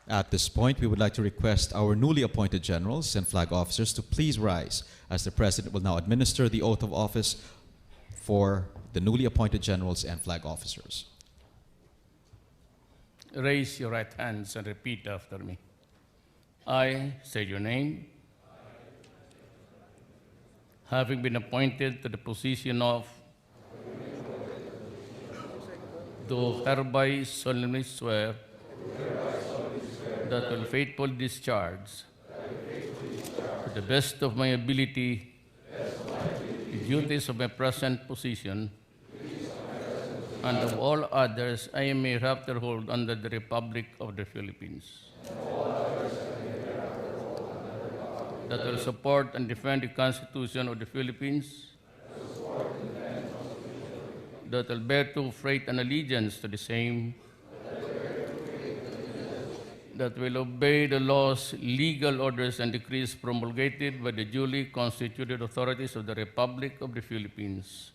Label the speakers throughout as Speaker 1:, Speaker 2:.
Speaker 1: At this point, we would like to request our newly appointed generals and flag officers to please rise, as the President will now administer the oath of office for the newly appointed generals and flag officers.
Speaker 2: Raise your right hands and repeat after me. I say your name. Having been appointed to the position of, do hereby solemnly swear that I will faithfully discharge, to the best of my ability, the duties of my present position, and of all others I may hereafter hold under the Republic of the Philippines. That I will support and defend the Constitution of the Philippines. That I will bear true faith and allegiance to the same. That will obey the laws, legal orders, and decrees promulgated by the duly constituted authorities of the Republic of the Philippines.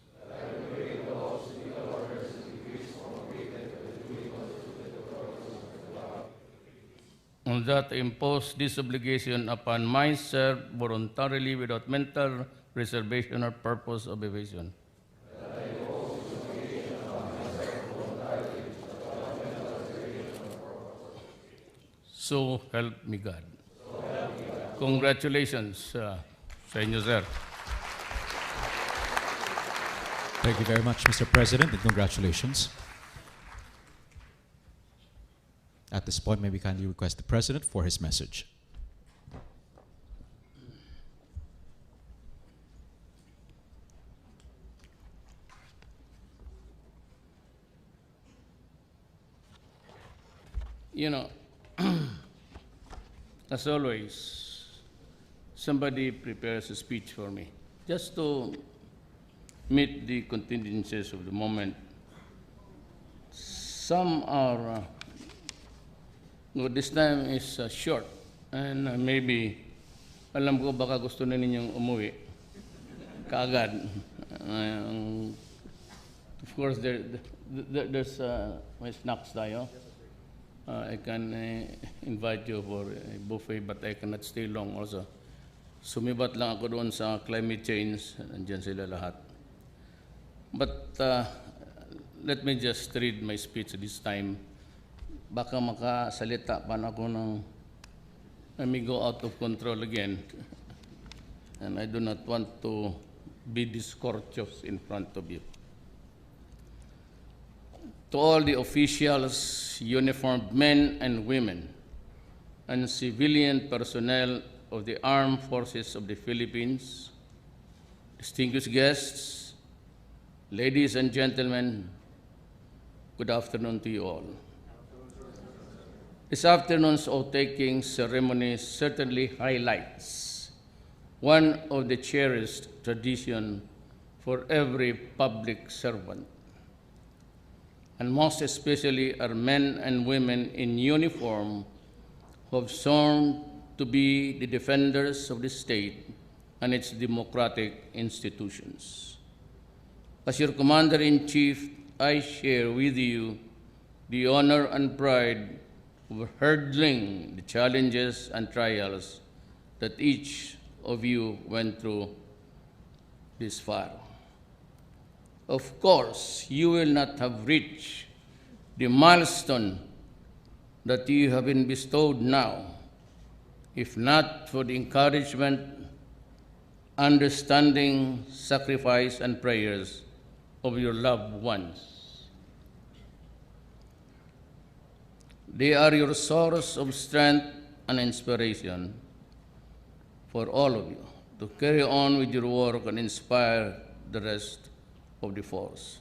Speaker 2: And that I impose this obligation upon myself voluntarily without mental reservation or purpose of evasion. So help me God. Congratulations sa inyo, sir.
Speaker 1: Thank you very much, Mr. President, and congratulations. At this point, may we kindly request the President for his message.
Speaker 2: You know, as always, somebody prepares a speech for me just to meet the contingencies of the moment. Some are, this time is short, and maybe, alam ko baka gusto na ninyong umuwi kaagad. Of course, there's may snacks tayo. I can invite you for a buffet, but I cannot stay long also. Sumibat lang ako doon sa climate change, nandiyan sila lahat. But let me just read my speech this time. Baka makasalita pa na ako ng, let me go out of control again. And I do not want to be discourteous in front of you. To all the officials, uniformed men and women, and civilian personnel of the Armed Forces of the Philippines, distinguished guests, ladies and gentlemen, good afternoon to you all. This afternoon's oath-taking ceremony certainly highlights one of the cherished traditions for every public servant, and most especially our men and women in uniform who have sworn to be the defenders of the state and its democratic institutions. As your Commander-in-Chief, I share with you the honor and pride of hurdling the challenges and trials that each of you went through this far. Of course, you will not have reached the milestone that you have been bestowed now, if not for the encouragement, understanding, sacrifice, and prayers of your loved ones. They are your source of strength and inspiration for all of you to carry on with your work and inspire the rest of the force.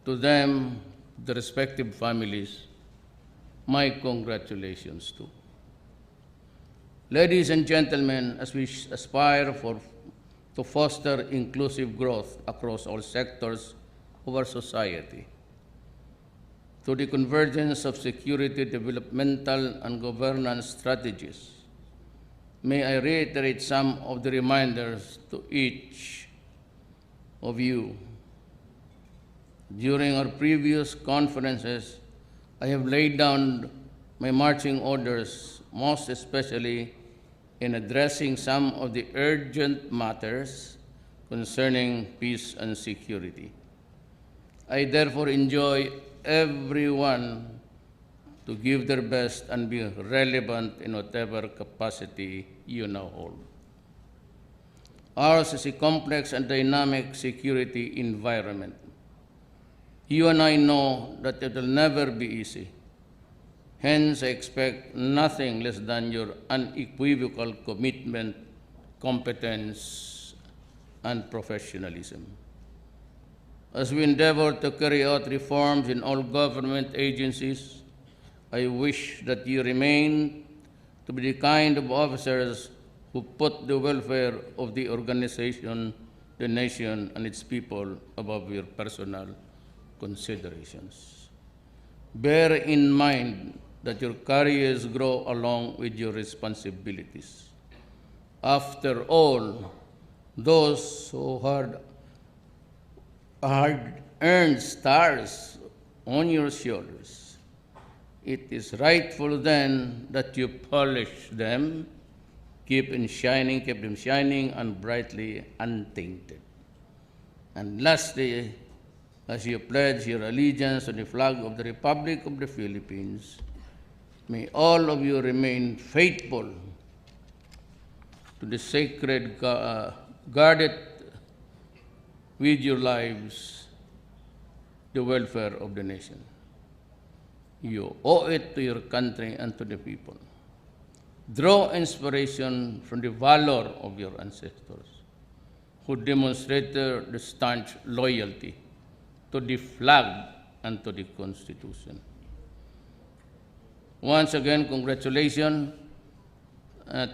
Speaker 2: To them, the respective families, my congratulations too. Ladies and gentlemen, as we aspire to foster inclusive growth across all sectors of our society, through the convergence of security, developmental, and governance strategies, may I reiterate some of the reminders to each of you. During our previous conferences, I have laid down my marching orders, most especially in addressing some of the urgent matters concerning peace and security. I therefore enjoy everyone to give their best and be relevant in whatever capacity you now hold. Ours is a complex and dynamic security environment. You and I know that it will never be easy. Hence, I expect nothing less than your unequivocal commitment, competence, and professionalism. As we endeavor to carry out reforms in all government agencies, I wish that you remain to be the kind of officers who put the welfare of the organization, the nation, and its people above your personal considerations. Bear in mind that your careers grow along with your responsibilities. After all, those who hard-earned stars on your shoulders, it is rightful then that you polish them, keep them shining and brightly untainted. And lastly, as you pledge your allegiance to the flag of the Republic of the Philippines, may all of you remain faithful to the sacred, guarded with your lives, the welfare of the nation. You owe it to your country and to the people. Draw inspiration from the valor of your ancestors, who demonstrated the staunch loyalty to the flag and to the Constitution. Once again, congratulations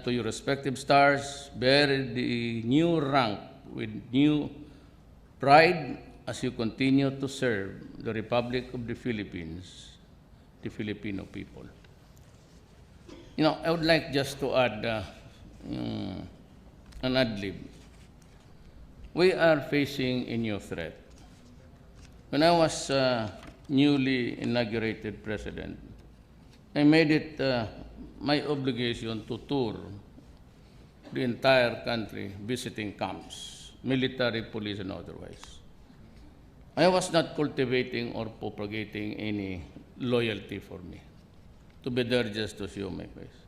Speaker 2: to your respective stars. Bear the new rank with new pride as you continue to serve the Republic of the Philippines, the Filipino people. You know, I would like just to add an ad-lib. We are facing a new threat. When I was newly inaugurated president, I made it my obligation to tour the entire country, visiting camps, military, police, and otherwise. I was not cultivating or propagating any loyalty for me, to be there just to show my face.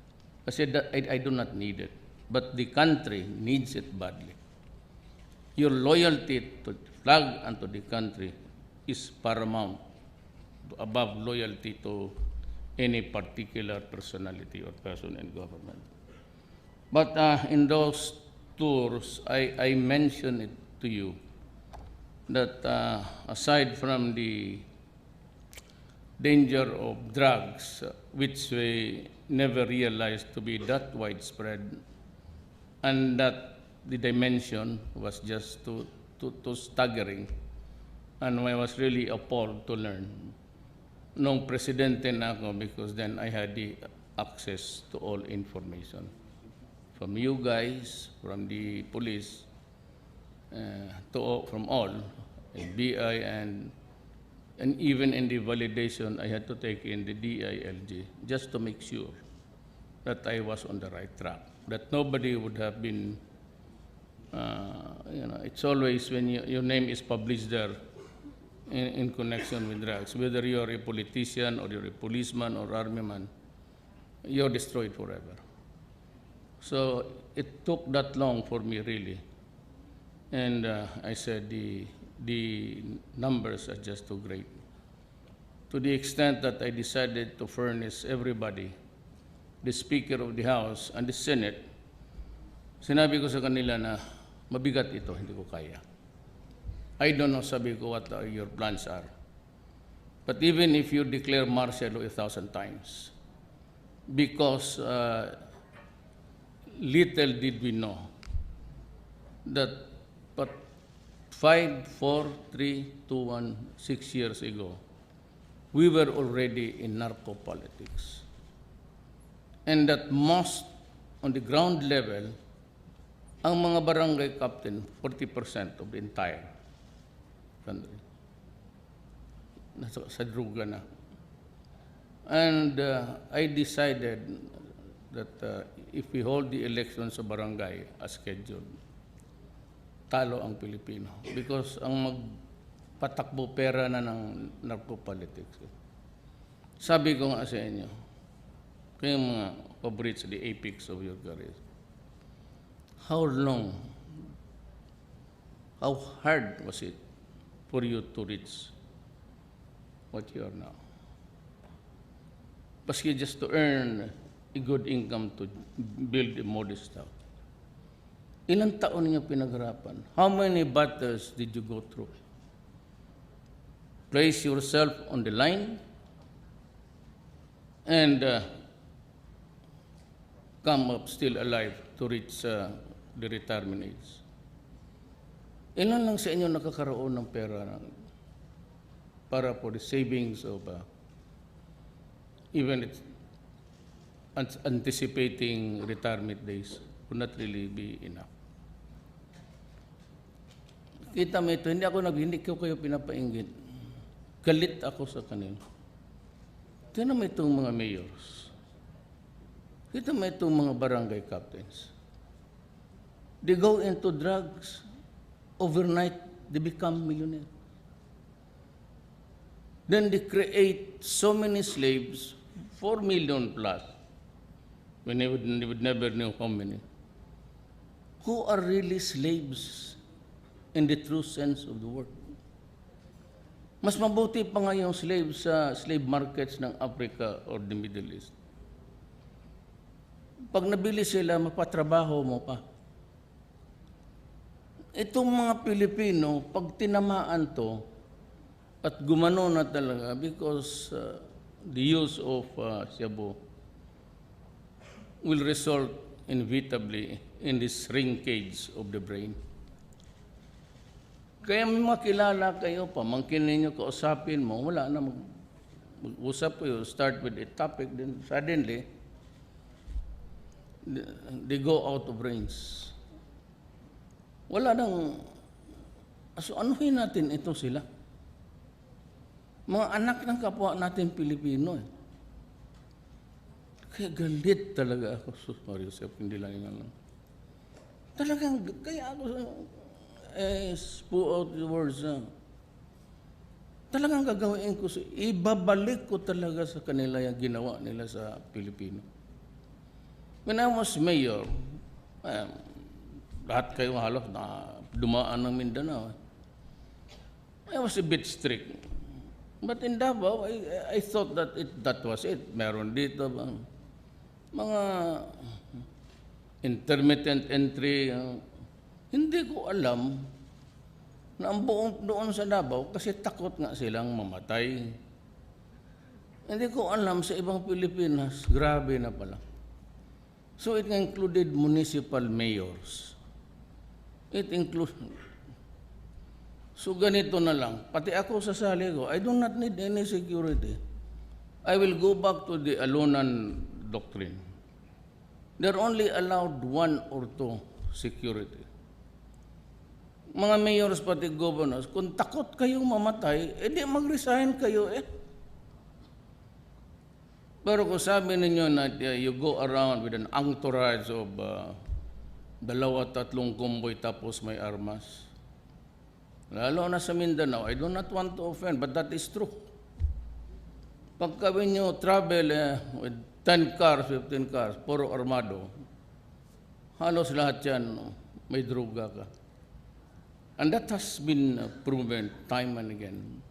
Speaker 2: I said that I do not need it, but the country needs it badly. Your loyalty to the flag and to the country is paramount, above loyalty to any particular personality or person in government. But in those tours, I mentioned it to you that aside from the danger of drugs, which we never realized to be that widespread, and that the dimension was just too staggering, and I was really appalled to learn nung presidente na ako, because then I had the access to all information from you guys, from the police, from all, BI, and even in the validation, I had to take in the DILG just to make sure that I was on the right track, that nobody would have been, it's always when your name is published there, in connection with drugs, whether you're a politician or you're a policeman or army man, you're destroyed forever. So it took that long for me, really. And I said the numbers are just too great. To the extent that I decided to furnish everybody, the Speaker of the House and the Senate, sinabi ko sa kanila na mabigat ito, hindi ko kaya. I don't know, sabi ko, what your plans are. But even if you declare martial law 1,000 times, because little did we know that but 5, 4, 3, 2, 1, 6 years ago, we were already in narco politics. And that most, on the ground level, ang mga barangay captain, 40% of the entire country. Sa druga na. And I decided that if we hold the elections sa barangay as scheduled, talo ang Pilipino. Because ang magpatakbo pera na ng narco-politics. Sabi ko nga sa inyo, kayong mga paborits, the apex of your career, how long, how hard was it for you to reach what you are now? Paski just to earn a good income to build a modest house. Ilang taon niyo pinagharapan? How many battles did you go through? Place yourself on the line and come up still alive to reach the retirement age. Ilan lang sa inyo nakakaroon ng pera para for the savings of even anticipating retirement days would not really be enough. Kita mo ito, hindi ko kayo pinapainggit. Galit ako sa kanila. Tingnan mo itong mga mayors. Kita mo itong mga barangay captains. They go into drugs. Overnight, they become millionaires. Then they create so many slaves, 4 million plus, when they would never know how many, who are really slaves in the true sense of the word. Mas mabuti pa nga yung slaves sa slave markets ng Africa or the Middle East. Pag nabili sila, mapatrabaho mo pa. Itong mga Pilipino, pag tinamaan to, at gumano na talaga because the use of shabu will result inevitably in this shrinkage of the brain. Kaya may makilala kayo, pamangkin ninyo, kausapin mo, wala na mag-usap kayo, start with a topic, then suddenly, they go out of range. Wala nang, so anuhin natin ito sila. Mga anak ng kapwa natin Pilipino. Kaya galit talaga ako, Sus Mario Joseph, hindi lang yun lang. Talagang, kaya ako, spout out the words, talagang gagawin ko, ibabalik ko talaga sa kanila yung ginawa nila sa Pilipino. When I was mayor, lahat kayo halos na dumaan ng Mindanao. I was a bit strict. But in Davao, I thought that that was it. Meron dito mga intermittent entry. Hindi ko alam na ang buong doon sa Davao kasi takot nga silang mamatay. Hindi ko alam sa ibang Pilipinas, grabe na pala. So it included municipal mayors. It includes... So ganito na lang. Pati ako sasali ko, I do not need any security. I will go back to the Alunan doctrine. They're only allowed 1 or 2 security. Mga mayors pati governors, kung takot kayong mamatay, edi mag-resign kayo Pero kung sabi ninyo na you go around with an entourage of 2-3 kumboy tapos may armas, lalo na sa Mindanao, I do not want to offend, but that is true. Pagka nyo travel with 10 cars, 15 cars, puro armado, halos lahat yan, may droga ka. And that has been proven time and again.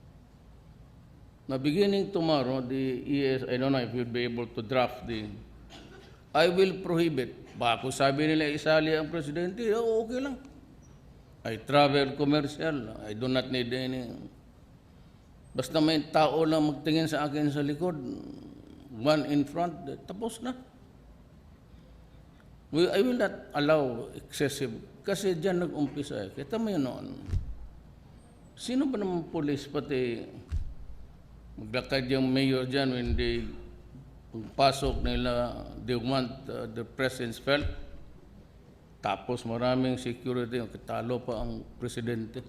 Speaker 2: Now, beginning tomorrow, the ES, I don't know if you'll be able to draft I will prohibit. Bako sabi nila isali ang presidente, okay lang. I travel commercial. I do not need any. Basta may tao lang magtingin sa akin sa likod, one in front, tapos na. I will not allow excessive. Kasi dyan nag-umpisa. Kita mo yun noon. Sino ba naman police pati maglakad yung mayor dyan when they pagpasok nila, they want the presence felt. Tapos maraming security, katalo pa ang presidente.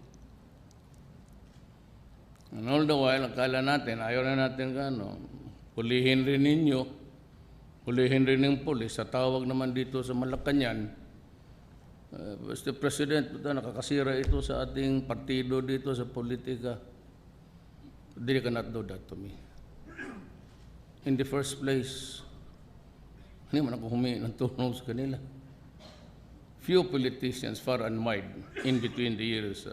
Speaker 2: And all the while, akala natin, ayaw na natin hulihin rin ninyo, hulihin rin ng pulis, sa tawag naman dito sa Malacanang, Mr. President, nakakasira ito sa ating partido dito sa politika. They cannot do that to me. In the first place, hindi man ako humingi ng tulong sa kanila. Few politicians far and wide in between the years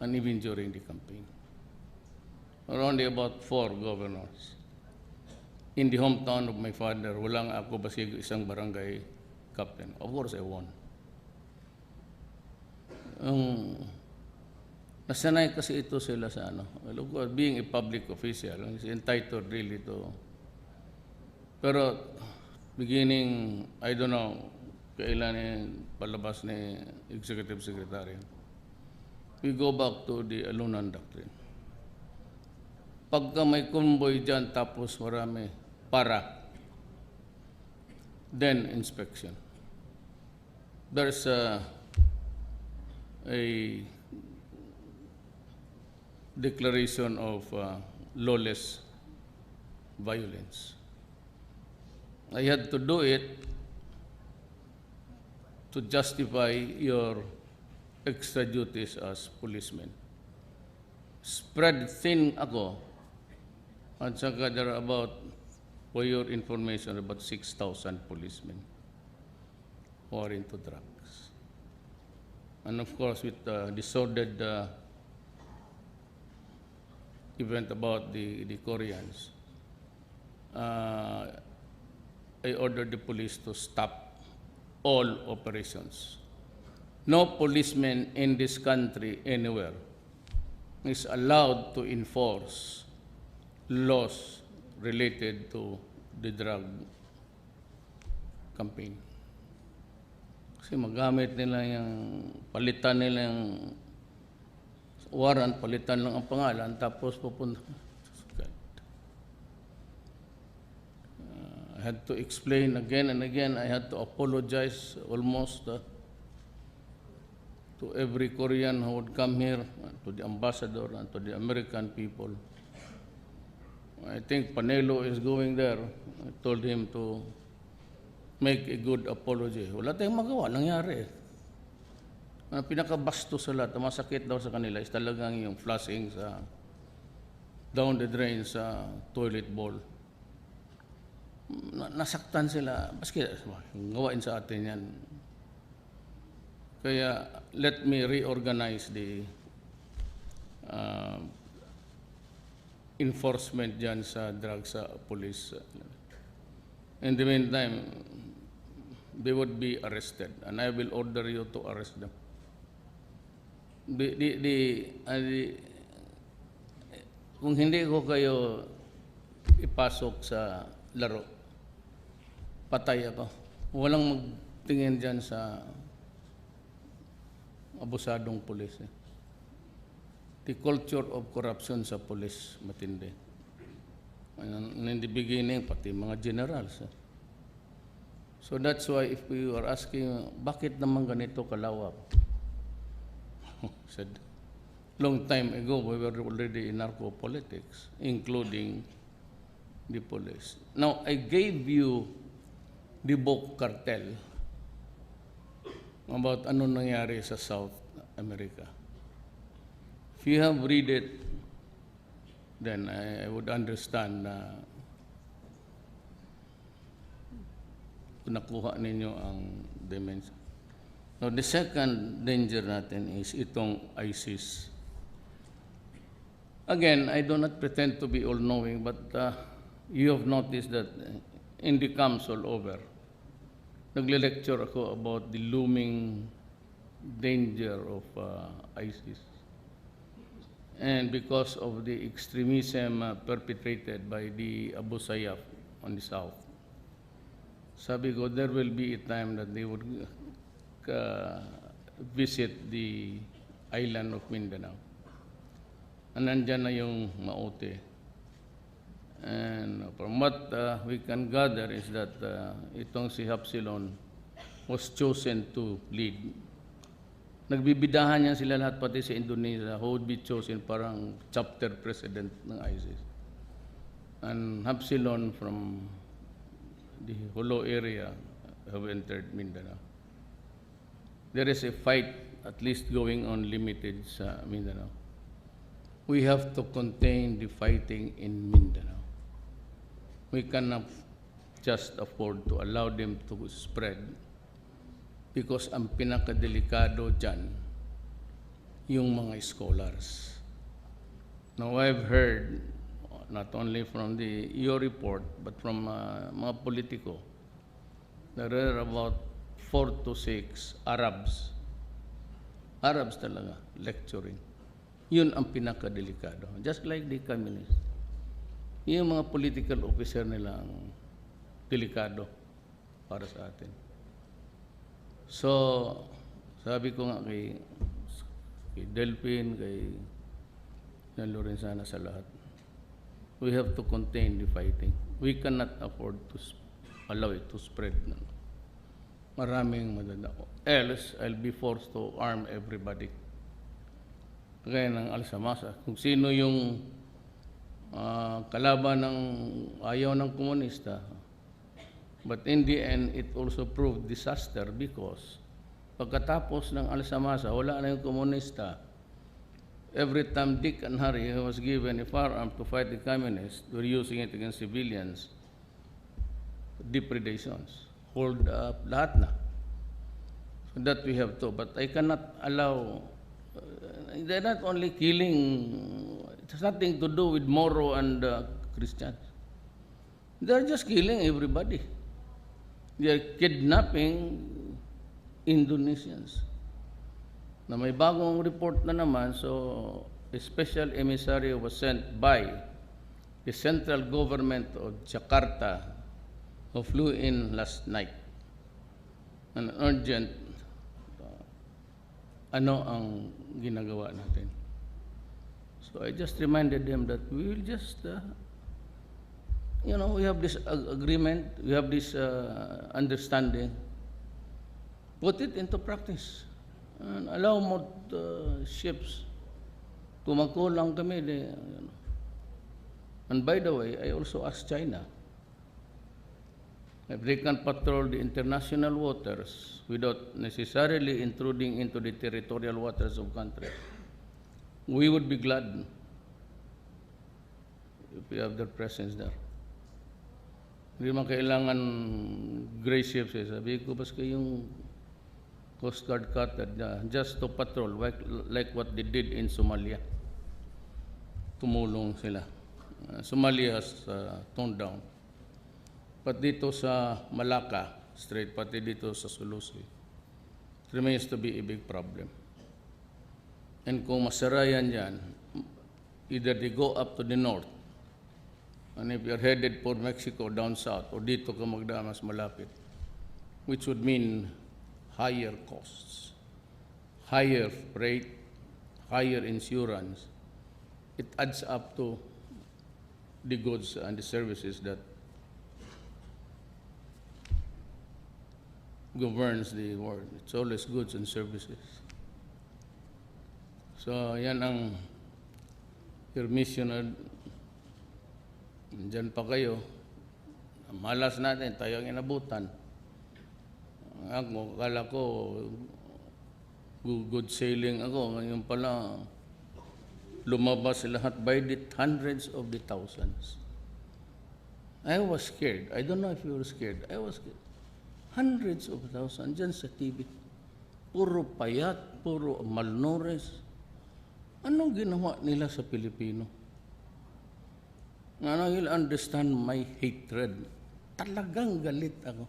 Speaker 2: and even during the campaign. There are only about 4 governors. In the hometown of my father, walang ako basig isang barangay captain. Of course, I won. Nasanay kasi ito sila sa ano. Being a public official, is entitled really to. Pero beginning, I don't know, kailan palabas ni Executive Secretary, we go back to the Alunan Doctrine. Pagka may convoy dyan, tapos marami, then inspection. There's a declaration of lawless violence. I had to do it to justify your extra duties as policemen. Spread thin ako, at saka there are about, for your information, about 6,000 policemen who are into drugs. And of course, with the disordered event about the Koreans, I ordered the police to stop all operations. No policeman in this country anywhere is allowed to enforce laws related to the drug campaign. Kasi magamit nila yung, palitan nila yung warrant, palitan lang ang pangalan, tapos pupunta. I had to explain again and again. I had to apologize almost to every Korean who would come here, to the ambassador and to the American people. I think Panelo is going there. I told him to make a good apology. Wala tayong magawa, nangyari. Ang pinakabasto sa lahat, masakit daw sa kanila is talagang yung flushing sa down the drain sa toilet bowl. Nasaktan sila. Baski, gawain sa atin yan. Kaya let me reorganize the enforcement dyan sa drugs sa police. In the meantime, they would be arrested and I will order you to arrest them. Kung hindi ko kayo ipasok sa laro, patay ako. Walang magtingin dyan sa abusadong pulis. The culture of corruption sa pulis matindi. In the beginning, pati mga generals. So that's why if we are asking, bakit naman ganito kalawak? Said, long time ago, we were already in narco politics, including the police. Now, I gave you the book Cartel about ano nangyari sa South America. If you have read it, then I would understand na nakuha ninyo ang dimension. Now, the second danger natin is itong ISIS. Again, I do not pretend to be all-knowing, but you have noticed that in the camps all over, nagle-lecture ako about the looming danger of ISIS. And because of the extremism perpetrated by the Abu Sayyaf on the south, sabi ko, there will be a time that they would visit the island of Mindanao. And nandyan na yung Maute. And from what we can gather is that itong si Hapsilon was chosen to lead. Nagbibidahan niya sila lahat pati sa Indonesia who would be chosen parang chapter president ng ISIS. and Hapsilon from the Holo area have entered Mindanao. There is a fight at least going on limited sa Mindanao. We have to contain the fighting in Mindanao. We cannot just afford to allow them to spread because ang pinakadelikado dyan, yung mga scholars. Now, I've heard, not only from your report, but from mga politiko, there are about 4 to 6 Arabs talaga, lecturing. Yun ang pinakadelikado. Just like the communists. Yung mga political officer nila ang delikado para sa atin. So, sabi ko nga kay Delphine, kay Lorenzana sa lahat, we have to contain the fighting. We cannot afford to allow it to spread. Maraming madadako. Else, I'll be forced to arm everybody. Kaya ng alsamasa. Kung sino yung kalaban ng ayaw ng komunista, but in the end, it also proved disaster because pagkatapos ng alsamasa, wala na yung komunista. Every time Dick and Harry was given a firearm to fight the communists, they were using it against civilians. Depredations. Hold up, lahat na. So that we have to. But I cannot allow, they're not only killing, it has nothing to do with Moro and Christians. They're just killing everybody. They're kidnapping Indonesians. Na may bagong report na naman, so a special emissary was sent by the central government of Jakarta who flew in last night. An urgent, ano ang ginagawa natin. So I just reminded them that we will just, we have this agreement, we have this understanding. Put it into practice. And allow more ships to magkulang kami. And by the way, I also asked China if they can patrol the international waters without necessarily intruding into the territorial waters of country. We would be glad if we have their presence there. Hindi man kailangan gray ships. Sabi ko, basta yung Coast Guard cutter just to patrol like what they did in Somalia. Tumulong sila. Somalia has toned down. But dito sa Malacca Strait, pati dito sa Sulusi, it remains to be a big problem. And kung masarayan yan, either they go up to the north, and if you're headed for Mexico down south, or dito ka magdaan mas malapit, which would mean higher costs, higher freight, higher insurance, it adds up to the goods and the services that governs the world. It's always goods and services. So, yan ang your mission. Diyan pa kayo. Malas natin, tayo ang inabutan. Ako, kala ko, good sailing ako. Ngayon pala, lumabas lahat by the hundreds of the thousands. I was scared. I don't know if you were scared. I was scared. Hundreds of thousands dyan sa TV. Puro payat, puro malnourished. Anong ginawa nila sa Pilipino? Ano, you'll understand my hatred. Talagang galit ako.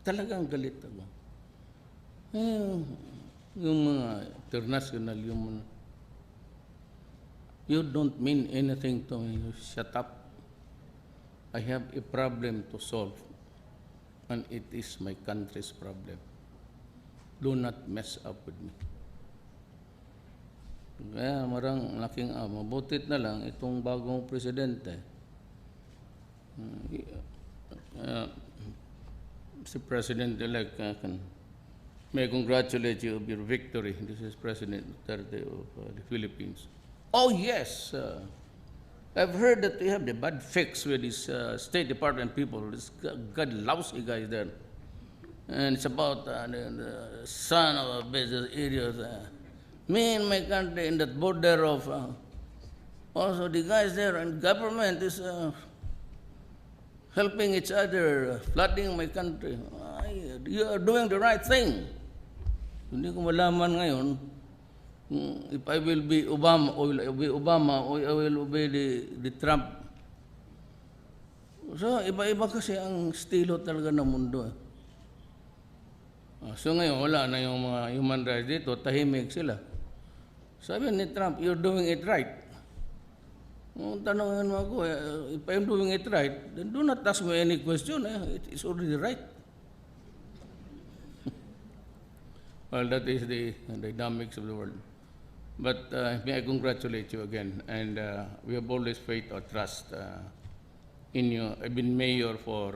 Speaker 2: Talagang galit ako. Yung mga international, yung mga, you don't mean anything to me. You shut up. I have a problem to solve, and it is my country's problem. Do not mess up with me. Kaya marang laking mabutit na lang itong bagong presidente. Si President-elect, may I congratulate you of your victory. This is President Duterte of the Philippines. Oh yes, I've heard that they have the bad fix with these State Department people, these god lousy guys there. And it's about the son of a business areas. Me in my country, in that border of, also the guys there and government is helping each other, flooding my country. You are doing the right thing. Hindi ko malaman ngayon if I will be Obama or I will obey the Trump. So, iba-iba kasi ang estilo talaga ng mundo. So ngayon, wala na yung mga human rights dito, tahimik sila. Sabi ni Trump, you're doing it right. Tanongin mo ako, if I'm doing it right, then do not ask me any question. It is already right. Well, that is the dynamics of the world. But may I congratulate you again. And we have always faith or trust in you. I've been mayor for...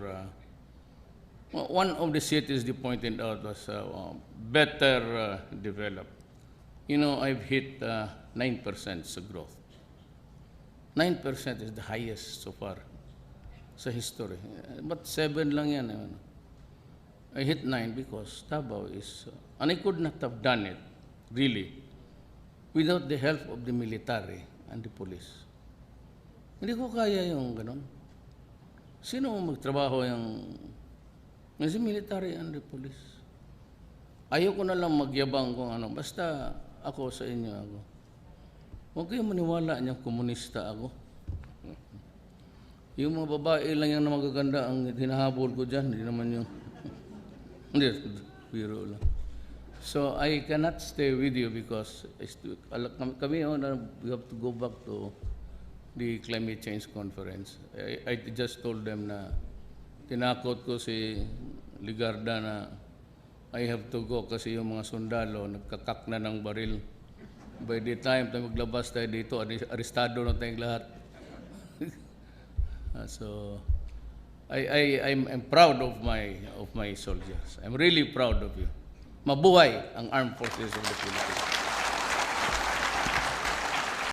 Speaker 2: one of the cities you pointed out was better developed. You know, I've hit 9% growth. 9% is the highest so far sa history. But 7 lang yan. I hit 9 because Davao is... and I could not have done it, really, without the help of the military and the police. Hindi ko kaya yung ganon. Sino magtrabaho yung... Kasi military and the police. Ayoko na lang magyabang kung ano. Basta ako sa inyo ako. Huwag kayong maniwala niyang komunista ako. Yung mga babae lang yung magaganda ang hinahabol ko dyan. Hindi naman yung... Hindi, biro lang. So I cannot stay with you because kami, we have to go back to the climate change conference. I just told them na tinakot ko si Ligarda na I have to go kasi yung mga sundalo nagkakak na ng baril. By the time tayo maglabas tayo dito, arestado na tayong lahat. So I'm proud of my soldiers. I'm really proud of you. Mabuhay ang Armed Forces of the Philippines.